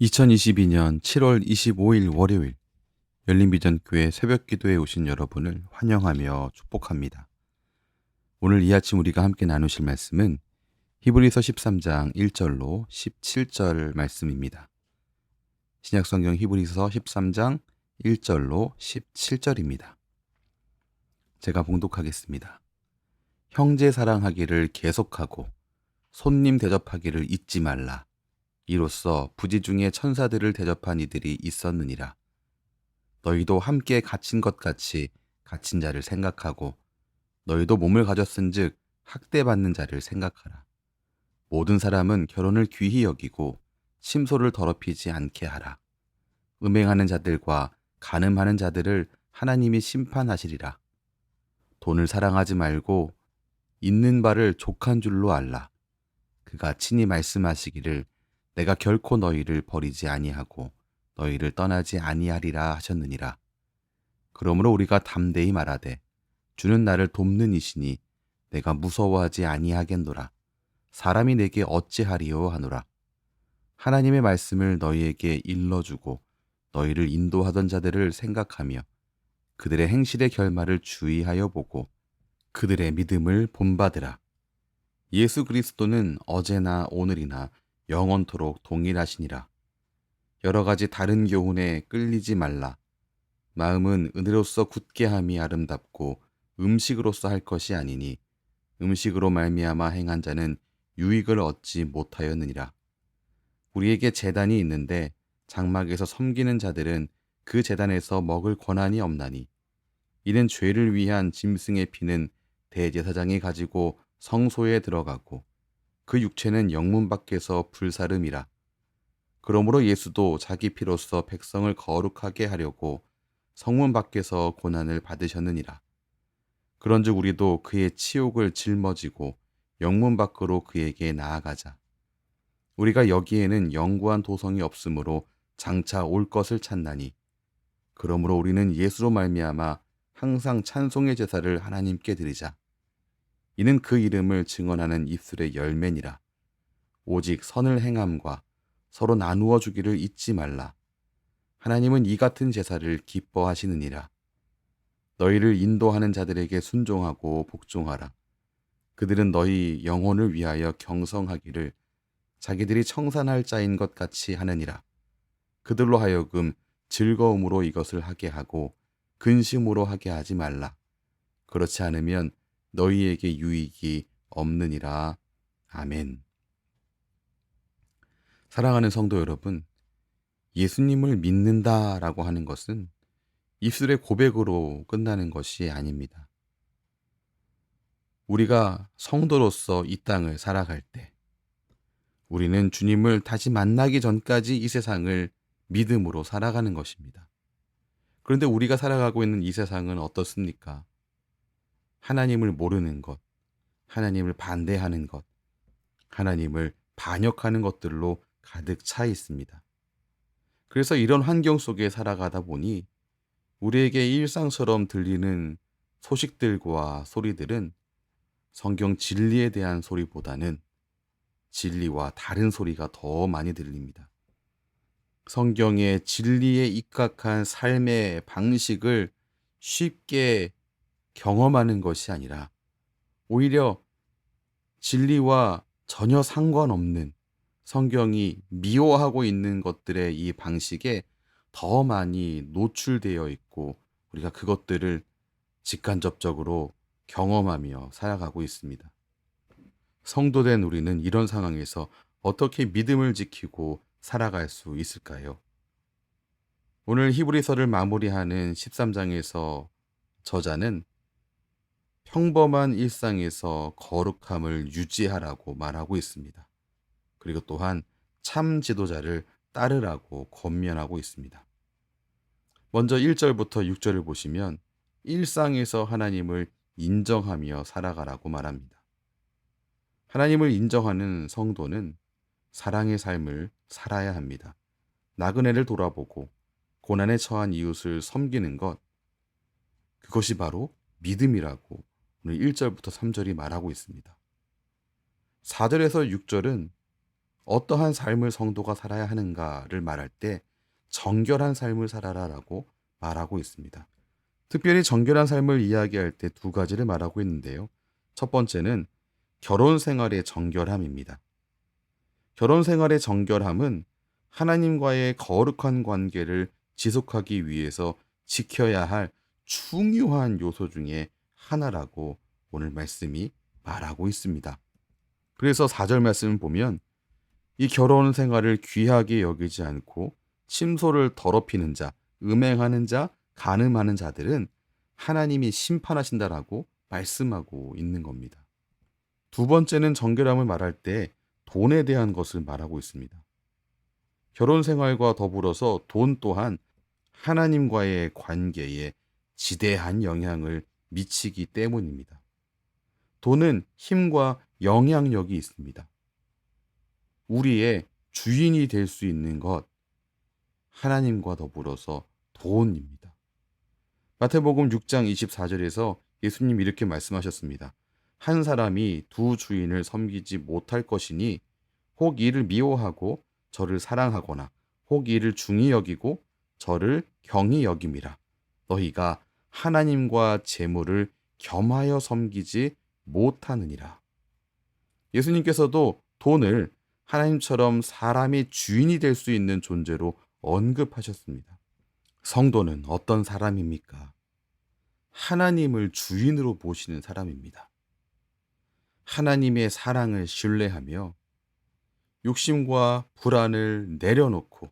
2022년 7월 25일 월요일 열린비전교회 새벽기도에 오신 여러분을 환영하며 축복합니다. 오늘 이 아침 우리가 함께 나누실 말씀은 히브리서 13장 1절로 17절 말씀입니다. 신약성경 히브리서 13장 1절로 17절입니다. 제가 봉독하겠습니다. 형제 사랑하기를 계속하고 손님 대접하기를 잊지 말라. 이로써 부지 중에 천사들을 대접한 이들이 있었느니라. 너희도 함께 갇힌 것 같이 갇힌 자를 생각하고 너희도 몸을 가졌은즉 학대받는 자를 생각하라. 모든 사람은 결혼을 귀히 여기고 침소를 더럽히지 않게 하라. 음행하는 자들과 간음하는 자들을 하나님이 심판하시리라. 돈을 사랑하지 말고 있는 바를 족한 줄로 알라. 그가 친히 말씀하시기를 내가 결코 너희를 버리지 아니하고 너희를 떠나지 아니하리라 하셨느니라. 그러므로 우리가 담대히 말하되 주는 나를 돕는 이시니 내가 무서워하지 아니하겠노라. 사람이 내게 어찌하리요 하노라. 하나님의 말씀을 너희에게 일러주고 너희를 인도하던 자들을 생각하며 그들의 행실의 결말을 주의하여 보고 그들의 믿음을 본받으라. 예수 그리스도는 어제나 오늘이나 영원토록 동일하시니라. 여러 가지 다른 교훈에 끌리지 말라. 마음은 은혜로서 굳게 함이 아름답고 음식으로서 할 것이 아니니 음식으로 말미암아 행한 자는 유익을 얻지 못하였느니라. 우리에게 제단이 있는데 장막에서 섬기는 자들은 그 제단에서 먹을 권한이 없나니 이는 죄를 위한 짐승의 피는 대제사장이 가지고 성소에 들어가고 그 육체는 영문 밖에서 불사름이라. 그러므로 예수도 자기 피로써 백성을 거룩하게 하려고 성문 밖에서 고난을 받으셨느니라. 그런즉 우리도 그의 치욕을 짊어지고 영문 밖으로 그에게 나아가자. 우리가 여기에는 영구한 도성이 없으므로 장차 올 것을 찾나니 그러므로 우리는 예수로 말미암아 항상 찬송의 제사를 하나님께 드리자. 이는 그 이름을 증언하는 입술의 열매니라. 오직 선을 행함과 서로 나누어 주기를 잊지 말라. 하나님은 이 같은 제사를 기뻐하시느니라. 너희를 인도하는 자들에게 순종하고 복종하라. 그들은 너희 영혼을 위하여 경성하기를 자기들이 청산할 자인 것 같이 하느니라. 그들로 하여금 즐거움으로 이것을 하게 하고 근심으로 하게 하지 말라. 그렇지 않으면 너희에게 유익이 없느니라. 아멘. 사랑하는 성도 여러분, 예수님을 믿는다라고 하는 것은 입술의 고백으로 끝나는 것이 아닙니다. 우리가 성도로서 이 땅을 살아갈 때 우리는 주님을 다시 만나기 전까지 이 세상을 믿음으로 살아가는 것입니다. 그런데 우리가 살아가고 있는 이 세상은 어떻습니까? 하나님을 모르는 것, 하나님을 반대하는 것, 하나님을 반역하는 것들로 가득 차 있습니다. 그래서 이런 환경 속에 살아가다 보니 우리에게 일상처럼 들리는 소식들과 소리들은 성경 진리에 대한 소리보다는 진리와 다른 소리가 더 많이 들립니다. 성경의 진리에 입각한 삶의 방식을 쉽게 경험하는 것이 아니라 오히려 진리와 전혀 상관없는 성경이 미워하고 있는 것들의 이 방식에 더 많이 노출되어 있고 우리가 그것들을 직간접적으로 경험하며 살아가고 있습니다. 성도된 우리는 이런 상황에서 어떻게 믿음을 지키고 살아갈 수 있을까요? 오늘 히브리서를 마무리하는 13장에서 저자는 평범한 일상에서 거룩함을 유지하라고 말하고 있습니다. 그리고 또한 참 지도자를 따르라고 권면하고 있습니다. 먼저 1절부터 6절을 보시면 일상에서 하나님을 인정하며 살아가라고 말합니다. 하나님을 인정하는 성도는 사랑의 삶을 살아야 합니다. 나그네를 돌아보고 고난에 처한 이웃을 섬기는 것, 그것이 바로 믿음이라고 오늘 1절부터 3절이 말하고 있습니다. 4절에서 6절은 어떠한 삶을 성도가 살아야 하는가를 말할 때 정결한 삶을 살아라라고 말하고 있습니다. 특별히 정결한 삶을 이야기할 때 두 가지를 말하고 있는데요. 첫 번째는 결혼 생활의 정결함입니다. 결혼 생활의 정결함은 하나님과의 거룩한 관계를 지속하기 위해서 지켜야 할 중요한 요소 중에 하나라고 오늘 말씀이 말하고 있습니다. 그래서 4절 말씀을 보면 이 결혼 생활을 귀하게 여기지 않고 침소를 더럽히는 자, 음행하는 자, 간음하는 자들은 하나님이 심판하신다라고 말씀하고 있는 겁니다. 두 번째는 정결함을 말할 때 돈에 대한 것을 말하고 있습니다. 결혼 생활과 더불어서 돈 또한 하나님과의 관계에 지대한 영향을 미치기 때문입니다. 돈은 힘과 영향력이 있습니다. 우리의 주인이 될 수 있는 것, 하나님과 더불어서 돈입니다. 마태복음 6장 24절에서 예수님 이렇게 말씀하셨습니다. 한 사람이 두 주인을 섬기지 못할 것이니 혹 이를 미워하고 저를 사랑하거나 혹 이를 중히 여기고 저를 경히 여김이라. 너희가 하나님과 재물을 겸하여 섬기지 못하느니라. 예수님께서도 돈을 하나님처럼 사람의 주인이 될 수 있는 존재로 언급하셨습니다. 성도는 어떤 사람입니까? 하나님을 주인으로 모시는 사람입니다. 하나님의 사랑을 신뢰하며 욕심과 불안을 내려놓고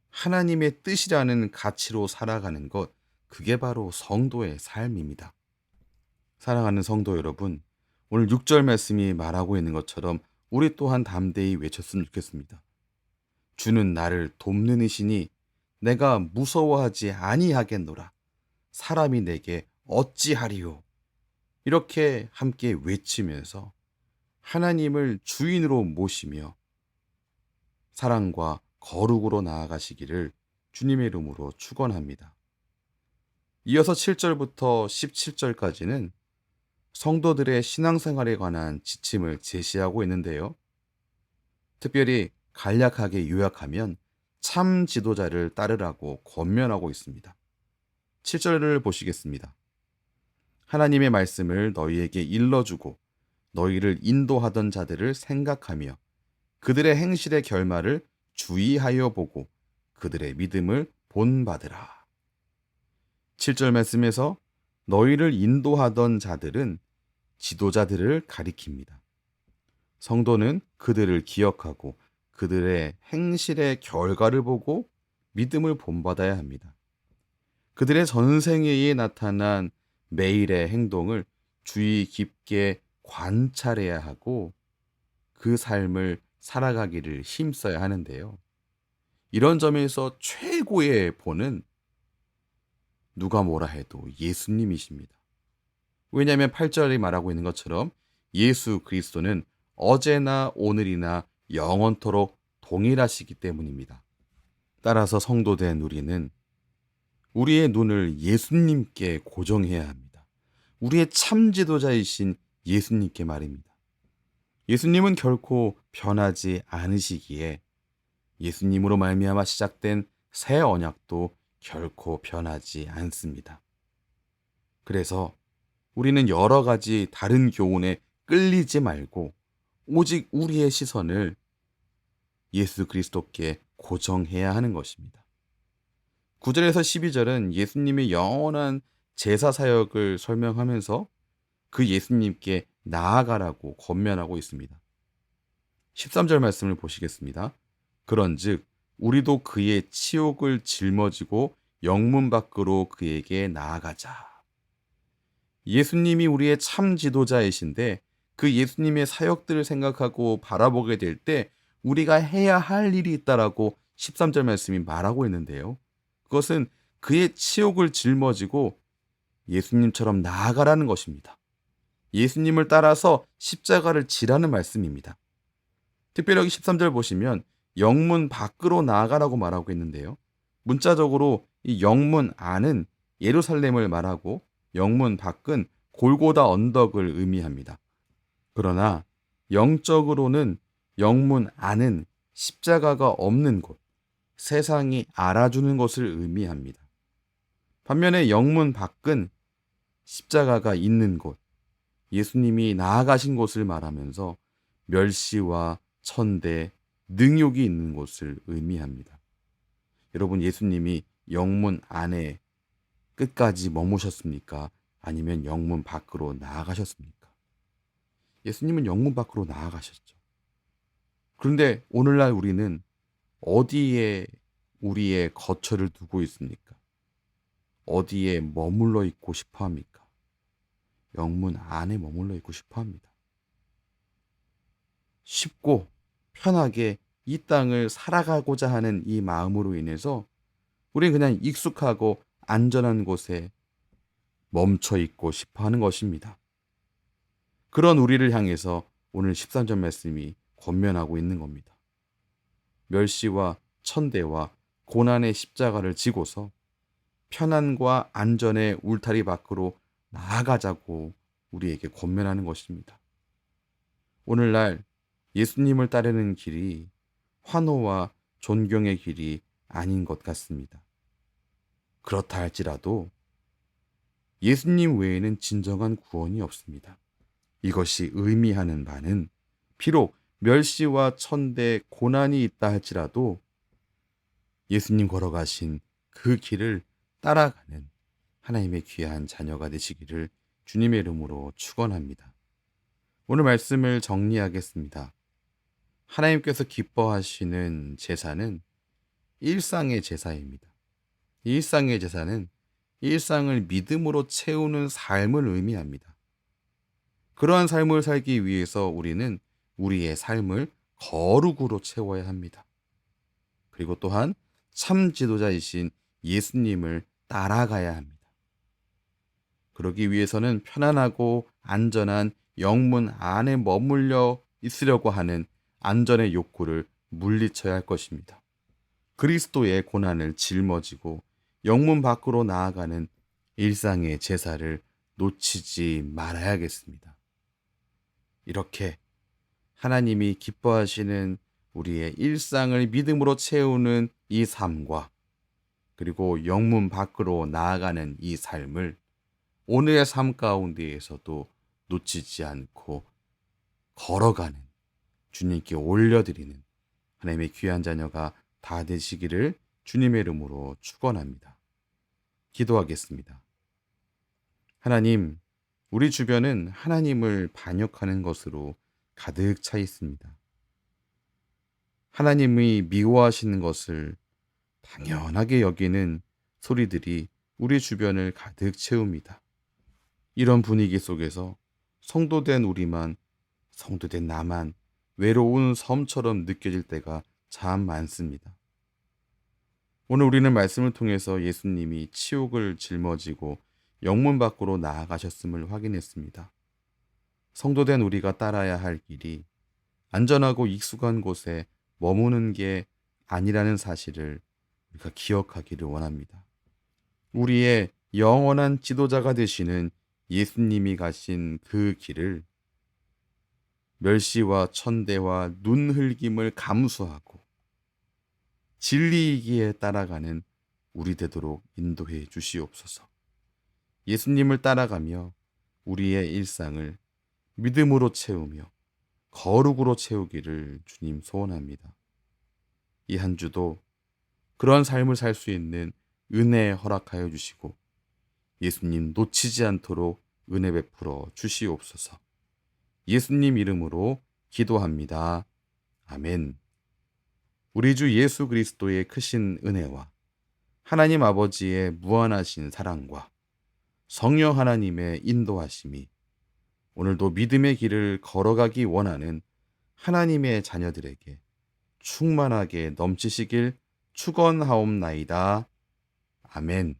하나님의 뜻이라는 가치로 살아가는 것, 그게 바로 성도의 삶입니다. 사랑하는 성도 여러분, 오늘 6절 말씀이 말하고 있는 것처럼 우리 또한 담대히 외쳤으면 좋겠습니다. 주는 나를 돕는 이시니 내가 무서워하지 아니하겠노라. 사람이 내게 어찌하리요. 이렇게 함께 외치면서 하나님을 주인으로 모시며 사랑과 거룩으로 나아가시기를 주님의 이름으로 축원합니다. 이어서 7절부터 17절까지는 성도들의 신앙생활에 관한 지침을 제시하고 있는데요. 특별히 간략하게 요약하면 참 지도자를 따르라고 권면하고 있습니다. 7절을 보시겠습니다. 하나님의 말씀을 너희에게 일러주고 너희를 인도하던 자들을 생각하며 그들의 행실의 결말을 주의하여 보고 그들의 믿음을 본받으라. 7절 말씀에서 너희를 인도하던 자들은 지도자들을 가리킵니다. 성도는 그들을 기억하고 그들의 행실의 결과를 보고 믿음을 본받아야 합니다. 그들의 전생애에 나타난 매일의 행동을 주의 깊게 관찰해야 하고 그 삶을 살아가기를 힘써야 하는데요. 이런 점에서 최고의 본은 누가 뭐라 해도 예수님이십니다. 왜냐하면 8절이 말하고 있는 것처럼 예수 그리스도는 어제나 오늘이나 영원토록 동일하시기 때문입니다. 따라서 성도된 우리는 우리의 눈을 예수님께 고정해야 합니다. 우리의 참 지도자이신 예수님께 말입니다. 예수님은 결코 변하지 않으시기에 예수님으로 말미암아 시작된 새 언약도 결코 변하지 않습니다. 그래서 우리는 여러 가지 다른 교훈에 끌리지 말고 오직 우리의 시선을 예수 그리스도께 고정해야 하는 것입니다. 9절에서 12절은 예수님의 영원한 제사 사역을 설명하면서 그 예수님께 나아가라고 권면하고 있습니다. 13절 말씀을 보시겠습니다. 그런즉 우리도 그의 치욕을 짊어지고 영문 밖으로 그에게 나아가자. 예수님이 우리의 참 지도자이신데 그 예수님의 사역들을 생각하고 바라보게 될 때 우리가 해야 할 일이 있다라고 13절 말씀이 말하고 있는데요. 그것은 그의 치욕을 짊어지고 예수님처럼 나아가라는 것입니다. 예수님을 따라서 십자가를 지라는 말씀입니다. 특별히 여기 13절 보시면 영문 밖으로 나아가라고 말하고 있는데요. 문자적으로 이 영문 안은 예루살렘을 말하고 영문 밖은 골고다 언덕을 의미합니다. 그러나 영적으로는 영문 안은 십자가가 없는 곳, 세상이 알아주는 것을 의미합니다. 반면에 영문 밖은 십자가가 있는 곳, 예수님이 나아가신 곳을 말하면서 멸시와 천대, 능욕이 있는 곳을 의미합니다. 여러분, 예수님이 영문 안에 끝까지 머무셨습니까? 아니면 영문 밖으로 나아가셨습니까? 예수님은 영문 밖으로 나아가셨죠. 그런데 오늘날 우리는 어디에 우리의 거처를 두고 있습니까? 어디에 머물러 있고 싶어 합니까? 영문 안에 머물러 있고 싶어 합니다. 쉽고 편하게 이 땅을 살아가고자 하는 이 마음으로 인해서 우리는 그냥 익숙하고 안전한 곳에 멈춰 있고 싶어 하는 것입니다. 그런 우리를 향해서 오늘 13절 말씀이 권면하고 있는 겁니다. 멸시와 천대와 고난의 십자가를 지고서 편안과 안전의 울타리 밖으로 나아가자고 우리에게 권면하는 것입니다. 오늘날 예수님을 따르는 길이 환호와 존경의 길이 아닌 것 같습니다. 그렇다 할지라도 예수님 외에는 진정한 구원이 없습니다. 이것이 의미하는 바는 비록 멸시와 천대, 고난이 있다 할지라도 예수님 걸어가신 그 길을 따라가는 하나님의 귀한 자녀가 되시기를 주님의 이름으로 축원합니다. 오늘 말씀을 정리하겠습니다. 하나님께서 기뻐하시는 제사는 일상의 제사입니다. 일상의 제사는 일상을 믿음으로 채우는 삶을 의미합니다. 그러한 삶을 살기 위해서 우리는 우리의 삶을 거룩으로 채워야 합니다. 그리고 또한 참 지도자이신 예수님을 따라가야 합니다. 그러기 위해서는 편안하고 안전한 영문 안에 머물러 있으려고 하는 안전의 욕구를 물리쳐야 할 것입니다. 그리스도의 고난을 짊어지고 영문 밖으로 나아가는 일상의 제사를 놓치지 말아야겠습니다. 이렇게 하나님이 기뻐하시는 우리의 일상을 믿음으로 채우는 이 삶과 그리고 영문 밖으로 나아가는 이 삶을 오늘의 삶 가운데에서도 놓치지 않고 걸어가는 주님께 올려드리는 하나님의 귀한 자녀가 다 되시기를 주님의 이름으로 축원합니다. 기도하겠습니다. 하나님, 우리 주변은 하나님을 반역하는 것으로 가득 차 있습니다. 하나님이 미워하시는 것을 당연하게 여기는 소리들이 우리 주변을 가득 채웁니다. 이런 분위기 속에서 성도된 우리만, 성도된 나만 외로운 섬처럼 느껴질 때가 참 많습니다. 오늘 우리는 말씀을 통해서 예수님이 치욕을 짊어지고 영문 밖으로 나아가셨음을 확인했습니다. 성도된 우리가 따라야 할 길이 안전하고 익숙한 곳에 머무는 게 아니라는 사실을 우리가 기억하기를 원합니다. 우리의 영원한 지도자가 되시는 예수님이 가신 그 길을 멸시와 천대와 눈 흘김을 감수하고 진리이기에 따라가는 우리 되도록 인도해 주시옵소서. 예수님을 따라가며 우리의 일상을 믿음으로 채우며 거룩으로 채우기를 주님 소원합니다. 이 한 주도 그런 삶을 살 수 있는 은혜 허락하여 주시고 예수님 놓치지 않도록 은혜 베풀어 주시옵소서. 예수님 이름으로 기도합니다. 아멘. 우리 주 예수 그리스도의 크신 은혜와 하나님 아버지의 무한하신 사랑과 성령 하나님의 인도하심이 오늘도 믿음의 길을 걸어가기 원하는 하나님의 자녀들에게 충만하게 넘치시길 축원하옵나이다. 아멘.